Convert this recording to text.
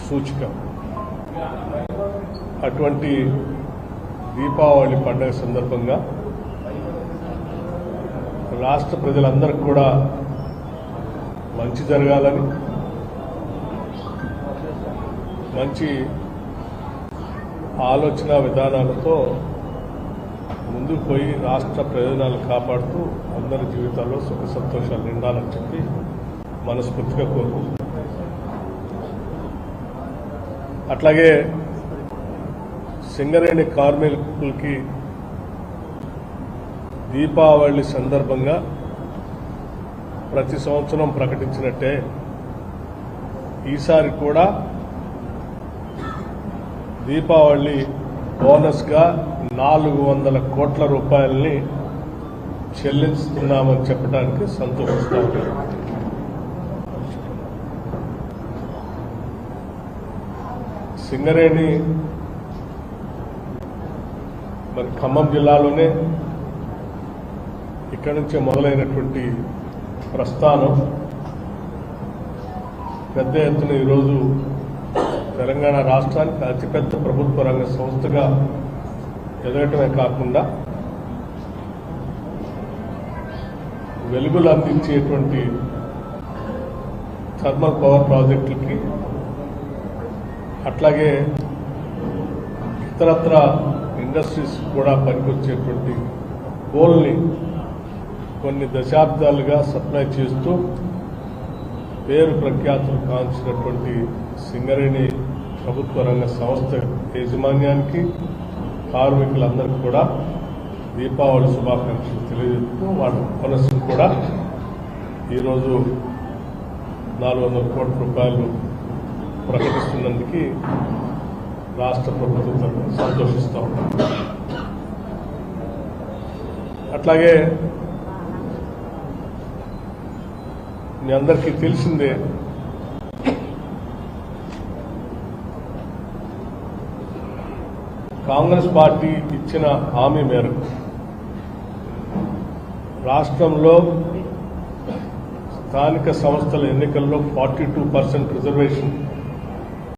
సూచిక. అటువంటి దీపావళి పండుగ సందర్భంగా రాష్ట్ర ప్రజలందరికీ కూడా మంచి జరగాలని, మంచి ఆలోచన విధానాలతో ముందుకు పోయి రాష్ట్ర ప్రయోజనాలు కాపాడుతూ అందరి జీవితాల్లో సుఖ సంతోషాలు నిండాలని చెప్పి మనస్ఫూర్తిగా కోరుకుంటున్నాను. అట్లాగే సింగరేణి కార్మికులకి దీపావళి సందర్భంగా ప్రతి సంవత్సరం ప్రకటించినట్టే ఈసారి కూడా దీపావళి బోనస్గా 400 కోట్ల రూపాయలని చెల్లిస్తున్నామని చెప్పడానికి సంతోషిస్తాము. సింగరేణి మరి ఖమ్మం జిల్లాలోనే ఇక్కడి నుంచే మొదలైనటువంటి ప్రస్థానం పెద్ద ఎత్తున ఈరోజు తెలంగాణ రాష్ట్రానికి అతిపెద్ద ప్రభుత్వ రంగ సంస్థగా ఎదగటమే కాకుండా వెలుగులు అందించేటువంటి థర్మల్ పవర్ ప్రాజెక్టులకి, అట్లాగే ఇతరత్ర ఇండస్ట్రీస్ కూడా పనికొచ్చేటువంటి కోల్ని కొన్ని దశాబ్దాలుగా సప్లై చేస్తూ పేరు ప్రఖ్యాతులు కాంచినటువంటి సింగరేణి ప్రభుత్వ రంగ సంస్థ యాజమాన్యానికి, కార్మికులందరికీ కూడా దీపావళి శుభాకాంక్షలు తెలియజేస్తూ వాళ్ళ బోనస్ను కూడా ఈరోజు 400 కోట్ల రూపాయలు ప్రకటిస్తున్నందుకు రాష్ట్ర ప్రభుత్వం తరఫున సంతోషిస్తూ ఉన్నాం. అట్లాగే మీ అందరికీ తెలిసిందే, కాంగ్రెస్ పార్టీ ఇచ్చిన హామీ మేరకు రాష్ట్రంలో స్థానిక సంస్థల ఎన్నికల్లో 42% రిజర్వేషన్